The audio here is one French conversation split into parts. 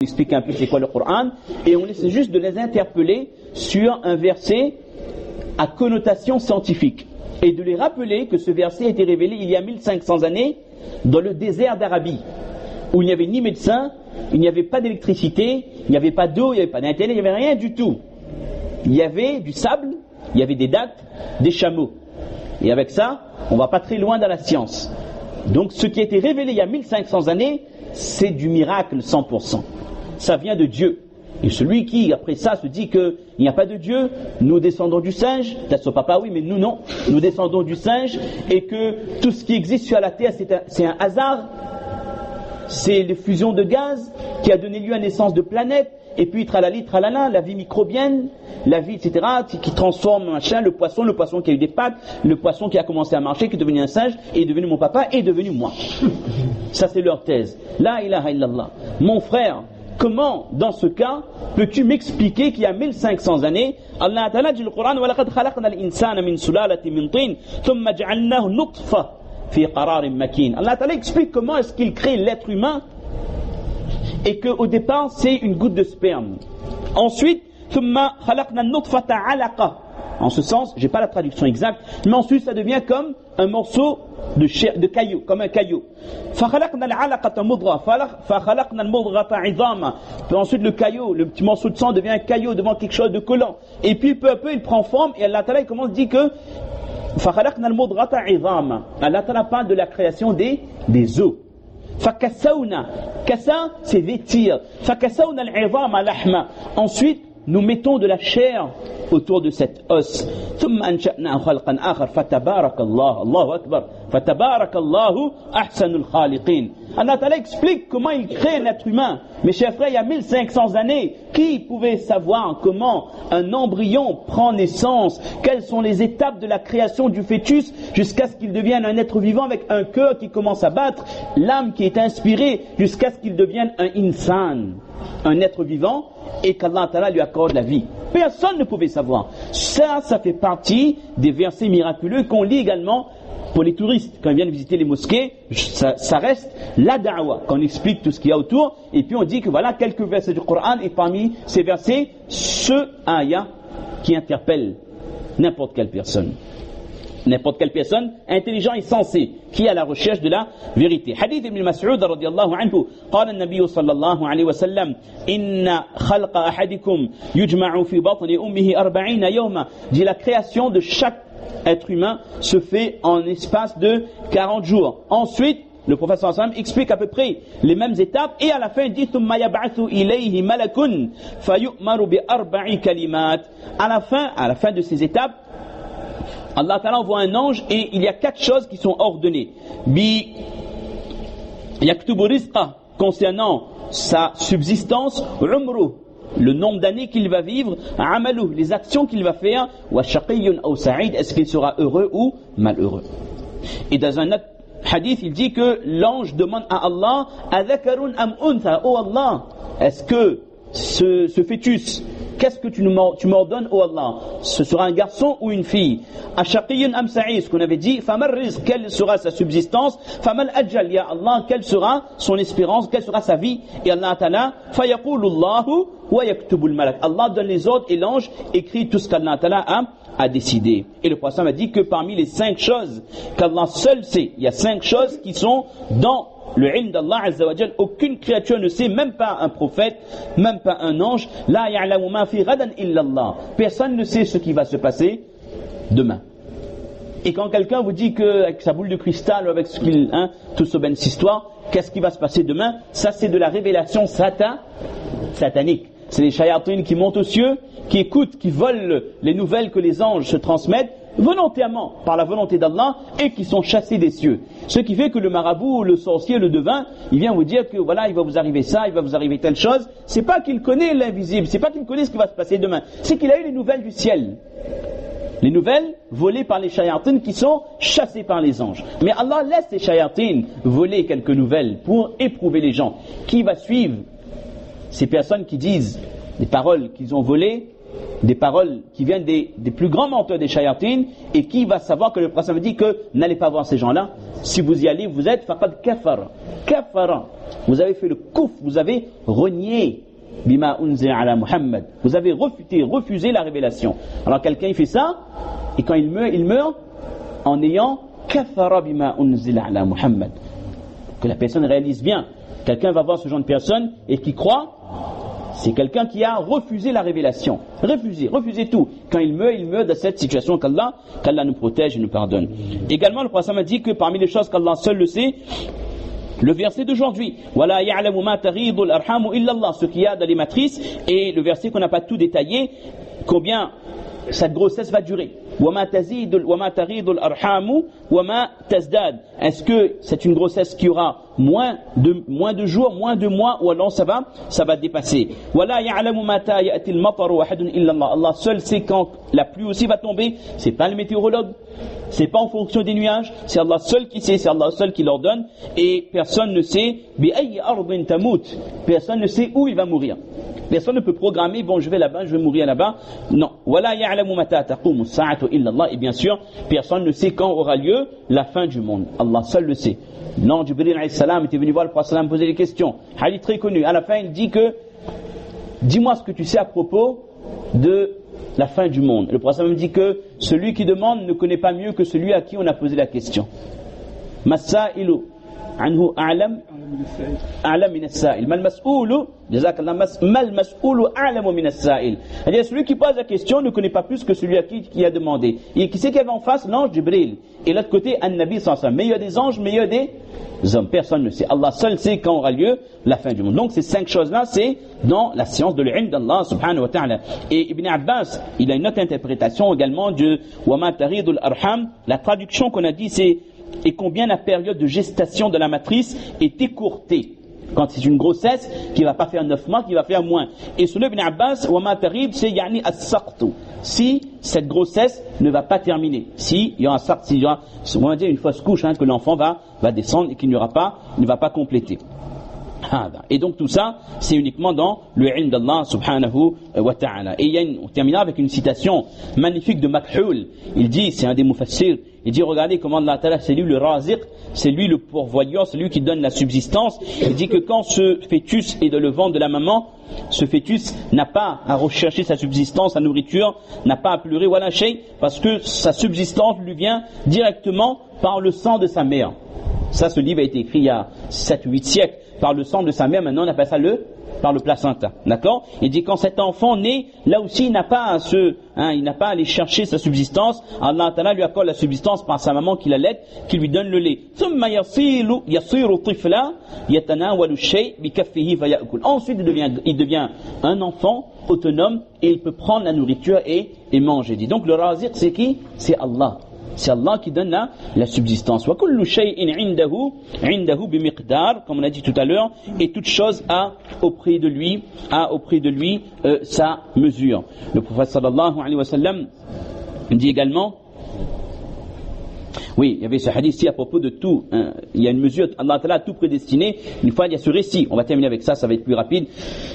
explique un peu c'est quoi le Coran, et on essaie juste de les interpeller sur un verset à connotation scientifique, et de les rappeler que ce verset a été révélé il y a 1500 années dans le désert d'Arabie, où il n'y avait ni médecin, il n'y avait pas d'électricité, il n'y avait pas d'eau, il n'y avait pas d'internet, il n'y avait rien du tout. Il y avait du sable, il y avait des dattes, des chameaux. Et avec ça, on ne va pas très loin dans la science. Donc ce qui a été révélé il y a 1500 années, c'est du miracle 100%. Ça vient de Dieu. Et celui qui, après ça, se dit qu'il n'y a pas de Dieu, nous descendons du singe, peut-être son papa oui, mais nous non, nous descendons du singe, et que tout ce qui existe sur la terre, c'est un hasard, c'est les fusions de gaz qui a donné lieu à la naissance de planètes, et puis tralali, tralala, la vie microbienne, la vie, etc., qui transforme machin, le poisson qui a eu des pattes, le poisson qui a commencé à marcher, qui est devenu un singe, est devenu mon papa, est devenu moi. Ça c'est leur thèse. La ilaha illallah. Mon frère, comment, dans ce cas, peux-tu m'expliquer qu'il y a 1500 années, Allah Ta'ala dit le Coran, وَلَقَدْ خَلَقْنَا الْإِنسَانَ مِنْ سُلَالَةٍ مِنْ طِينٍ ثُمَّ جَعَلْنَاهُ نُطْفَةً فِي قَرَارٍ مَكِينٍ. Allah Ta'ala explique comment est-ce qu'il crée l'être humain et qu'au départ c'est une goutte de sperme. Ensuite, ثُمَّ خَلَقْنَا النُّطْفَةَ عَلَقَةً. En ce sens, j'ai pas la traduction exacte, mais ensuite ça devient comme un morceau de chair, de caillou, comme un caillou. فَخَلَقْنَا الْعَلَقَةَ مُضْغَةً فَخَلَقْنَا الْمُضْغَةَ عِظَامًا. Puis ensuite le caillou, le petit morceau de sang devient un caillou devant quelque chose de collant. Et puis peu à peu il prend forme et Allah Ta'ala commence à dire que فَخَلَقْنَا الْمُضْغَةَ عِظَامًا. Allah Ta'ala parle de la création des os. فَكَسَوْنَا. Kasa, c'est vêtir. فَكَسَوْنَا الْعِظَامَ لَحْمًا. Ensuite, nous mettons de la chair autour de cet os. ثم أنشأناه خلقا آخر فتبارك الله الله أكبر فتبارك الله أحسن الخالقين. Allah Ta'ala explique comment il crée l'être humain. Mes chers frères, il y a 1500 années, qui pouvait savoir comment un embryon prend naissance, quelles sont les étapes de la création du fœtus jusqu'à ce qu'il devienne un être vivant avec un cœur qui commence à battre, l'âme qui est inspirée jusqu'à ce qu'il devienne un insan, un être vivant, et qu'Allah Ta'ala lui accorde la vie. Personne ne pouvait savoir. Ça fait partie des versets miraculeux qu'on lit également pour les touristes. Quand ils viennent visiter les mosquées, ça reste la da'wa, quand on explique tout ce qu'il y a autour, et puis on dit que voilà quelques versets du Coran, et parmi ces versets, ce ayah qui interpelle n'importe quelle personne. N'importe quelle personne intelligente et sensée qui est à la recherche de la vérité. Hadith ibn Mas'ud radiyallahu anhu, قال النبي صلى الله عليه وسلم إن خلق أحدكم يجمع في بطن أمه 40 يوما. Dit la création de chaque être humain se fait en espace de 40 jours. Ensuite, le prophète sallallahu alayhi wa sallam explique à peu près les mêmes étapes et à la fin il dit ثم يبعث إليه ملك فيؤمر بأربع كلمات. À la fin de ces étapes, Allah Ta'ala envoie un ange et il y a 4 choses qui sont ordonnées. Bi yaktubu rizqa, concernant sa subsistance, umru, le nombre d'années qu'il va vivre, amalu, les actions qu'il va faire, wa shaqiyyun aw sa'id, est-ce qu'il sera heureux ou malheureux. Et dans un autre hadith, il dit que l'ange demande à Allah, adhakarun am untha, oh Allah, est-ce que ce fœtus, qu'est-ce que tu m'ordonnes, oh Allah, ce sera un garçon ou une fille? Ashaqiyun am sa'id, ce qu'on avait dit, famal rizq, quelle sera sa subsistance, famal ajal, ya Allah, quelle sera son espérance, quelle sera sa vie? Et Allah Ta'ala, fayaqulu Allahu wa yaktubul malak, Allah donne les ordres et l'ange écrit tout ce qu'Allah Ta'ala a décidé. Et le prophète m'a dit que parmi les 5 choses qu'Allah seul sait, il y a 5 choses qui sont dans le ilm d'Allah Azza wa Jal, aucune créature ne sait, même pas un prophète, même pas un ange. La ya'lamu ma fi ghadan illa Allah. Personne ne sait ce qui va se passer demain. Et quand quelqu'un vous dit qu'avec sa boule de cristal, avec ce qu'il, toute cette belle histoire, qu'est-ce qui va se passer demain, ça c'est de la révélation satanique. C'est les shayatines qui montent aux cieux, qui écoutent, qui volent les nouvelles que les anges se transmettent volontairement, par la volonté d'Allah, et qui sont chassés des cieux. Ce qui fait que le marabout, le sorcier, le devin, il vient vous dire que voilà, il va vous arriver ça, il va vous arriver telle chose. C'est pas qu'il connaît l'invisible, c'est pas qu'il connaît ce qui va se passer demain, c'est qu'il a eu les nouvelles du ciel. Les nouvelles volées par les shayatines qui sont chassées par les anges. Mais Allah laisse les shayatines voler quelques nouvelles pour éprouver les gens. Qui va suivre ces personnes qui disent des paroles qu'ils ont volées, des paroles qui viennent des plus grands menteurs des shayatines, et qui va savoir que le prophète dit que n'allez pas voir ces gens-là, si vous y allez, vous êtes faqad kafara. vous avez fait le kouf, vous avez renié bima unzila ala Muhammad, vous avez refusé la révélation. Alors quelqu'un il fait ça, et quand il meurt en ayant kafara bima unzila ala Muhammad. Que la personne réalise bien. Quelqu'un va voir ce genre de personne et qui croit, c'est quelqu'un qui a refusé la révélation. Refusé tout. Quand il meurt dans cette situation qu'Allah nous protège et nous pardonne. Également, le prophète a dit que parmi les choses qu'Allah seul le sait, le verset d'aujourd'hui, Wala ya'lamu ma taghidul arhamu illa Allah, ce qu'il y a dans les matrices, et le verset qu'on n'a pas tout détaillé, combien cette grossesse va durer. Wama taghidul arhamu wama tazdad. Est-ce que c'est une grossesse qui aura moins de jours, moins de mois, ou alors ça va dépasser. Wala ya'lamu mata ya'ti al-mataru wahidun illa Allah. Allah seul sait quand la pluie aussi va tomber. C'est pas le météorologue. C'est pas en fonction des nuages, c'est Allah seul qui sait, c'est Allah seul qui l'ordonne, et personne ne sait bi ayyi ardin tamut, personne ne sait où il va mourir. Personne ne peut programmer, bon je vais là-bas, je vais mourir là-bas. Non. Wala ya'lamu mata taqumu as-sa'atu illa Allah, et bien sûr, personne ne sait quand aura lieu la fin du monde. Allah seul le sait. Non, Jibril alayhi salam était venu voir le prophète poser des questions. Hadith très connu. À la fin, il dit que dis-moi ce que tu sais à propos de la fin du monde. Le prophète me dit que celui qui demande ne connaît pas mieux que celui à qui on a posé la question. Masailu anhu a'lam min as-sa'il. Mal mas'oulu, jazakallah, mal mas'oulu a'lamu min as-sa'il. C'est-à-dire celui qui pose la question ne connaît pas plus que celui à qui a demandé. Et qui c'est qu'il y avait en face? L'ange Jibril. Et l'autre côté, An-Nabi sallallahu alayhi wa sallam. Meilleur des anges, meilleur des hommes. Personne ne sait. Allah seul sait quand aura lieu la fin du monde. Donc ces 5 choses-là, c'est dans la science de l'ilm d'Allah subhanahu wa ta'ala. Et Ibn Abbas, il a une autre interprétation également de Wama taghidul arham. La traduction qu'on a dit, c'est et combien la période de gestation de la matrice est écourtée. Quand c'est une grossesse qui ne va pas faire 9 mois, qui va faire moins. Et selon Ibn Abbas, Wama taghid, c'est yani as-saqtu. Si cette grossesse ne va pas terminer, si il y a un saqt, s'il y aura, on va dire une fausse couche, que l'enfant va descendre et qu'il ne va pas compléter. Et donc tout ça, c'est uniquement dans le ilm d'Allah subhanahu wa ta'ala. Et on terminera avec une citation magnifique de Makhul. Il dit, c'est un des mufassirs, il dit, regardez comment Allah ta'ala, c'est lui le raziq, c'est lui le pourvoyeur, c'est lui qui donne la subsistance. Il dit que quand ce fœtus est dans le ventre de la maman, ce fœtus n'a pas à rechercher sa subsistance, sa nourriture, n'a pas à pleurer, voilà shay, parce que sa subsistance lui vient directement par le sang de sa mère. Ça, ce livre a été écrit il y a 7-8 siècles par le sang de sa mère. Maintenant, on appelle ça par le placenta. D'accord? Il dit quand cet enfant naît, là aussi, il n'a pas à aller chercher sa subsistance. Allah Ta'ala lui accorde la subsistance par sa maman qui l'allait, qui lui donne le lait. Ensuite, il devient un enfant autonome et il peut prendre la nourriture et manger. Dit donc, le raziq, c'est qui? C'est Allah. C'est Allah qui donne la subsistance. Wa kullu shay'in 'indahu bimiqdar, comme on a dit tout à l'heure, et toute chose a auprès de lui sa mesure. Le prophète sallallahu alayhi wa sallam dit également, oui, il y avait ce hadith ici à propos de tout, il y a une mesure, Allah Ta'ala a tout prédestiné. Une fois il y a ce récit, on va terminer avec ça, ça va être plus rapide.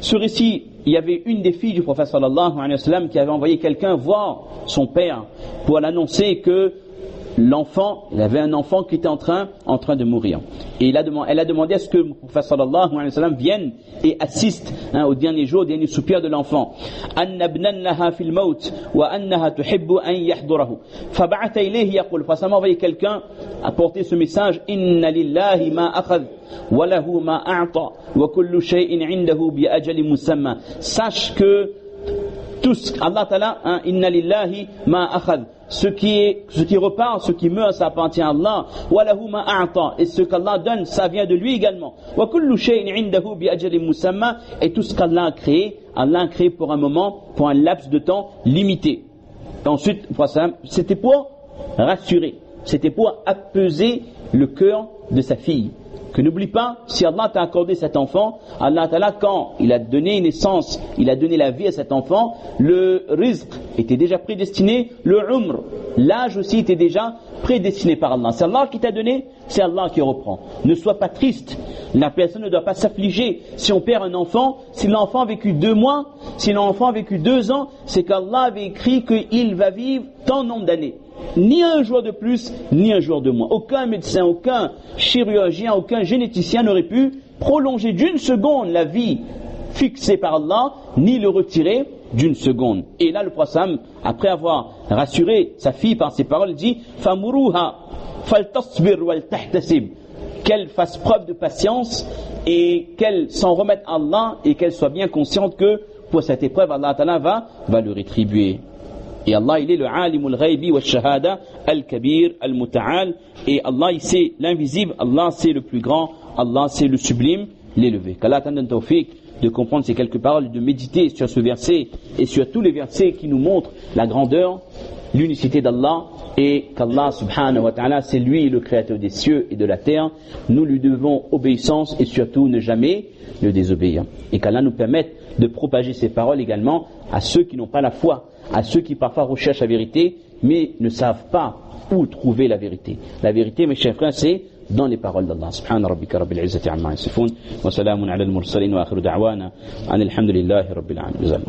Ce récit, il y avait une des filles du prophète sallallahu alayhi wa sallam qui avait envoyé quelqu'un voir son père pour l'annoncer que il avait un enfant qui était en train de mourir. Et elle a demandé à ce que le prophète sallallahu alayhi wa sallam vienne et assiste au dernier jour, au dernier soupir de l'enfant. Annabnannaha fil maut wa annaha tuhibbu an yahdurahu. Fab'atha ilayhi yaqul. Le prophète a envoyé quelqu'un à porter ce message. Inna lillahi ma akhadh wa lahu ma a'ta wa kullu shay'in 'indahu bi ajalin musamma. Sache que tous, Allah Ta'ala, inna lillahi ma akhadh. Ce qui repart, ce qui meurt, ça appartient à Allah. Walahu ma a'ta. Et ce qu'Allah donne, ça vient de lui également. Wa kullu shay'in 'indahu bi ajalin musamma. Et tout ce qu'Allah a créé pour un moment, pour un laps de temps limité. Et ensuite, c'était pour rassurer, c'était pour apaiser le cœur de sa fille. Que n'oublie pas, si Allah t'a accordé cet enfant, Allah Ta'ala, quand il a donné naissance, il a donné la vie à cet enfant, le rizq était déjà prédestiné, le umr, l'âge aussi était déjà prédestiné par Allah. C'est Allah qui t'a donné, c'est Allah qui reprend. Ne sois pas triste, la personne ne doit pas s'affliger. Si on perd un enfant, si l'enfant a vécu 2 mois, si l'enfant a vécu 2 ans, c'est qu'Allah avait écrit qu'il va vivre tant nombre d'années. Ni un jour de plus, ni un jour de moins. Aucun médecin, aucun chirurgien, aucun généticien n'aurait pu prolonger d'une seconde la vie fixée par Allah, ni le retirer d'une seconde. Et là, le prophète, après avoir rassuré sa fille par ces paroles, dit « Famuruha faltasbir wal tahtasib » qu'elle fasse preuve de patience et qu'elle s'en remette à Allah et qu'elle soit bien consciente que pour cette épreuve, Allah Ta'ala va le rétribuer. Et Allah, il est le alimul ghaybi wa shahada al-kabir al-muta'al. Et Allah, il sait l'invisible, Allah, c'est le plus grand, Allah, c'est le sublime, l'élevé. Qu'Allah t'en donne tawfiq de comprendre ces quelques paroles, de méditer sur ce verset et sur tous les versets qui nous montrent la grandeur, l'unicité d'Allah, et qu'Allah subhanahu wa ta'ala, c'est lui le créateur des cieux et de la terre. Nous lui devons obéissance et surtout ne jamais le désobéir. Et qu'Allah nous permette de propager ces paroles également à ceux qui n'ont pas la foi, à ceux qui parfois recherchent la vérité mais ne savent pas où trouver la vérité. La vérité, mes chers frères, c'est dans les paroles d'Allah. Subhana rabbika rabbil izzati amma yasifun wa salamun ala al-mursalin wa akhiru da'wana anil hamdulillahi rabbil alamin.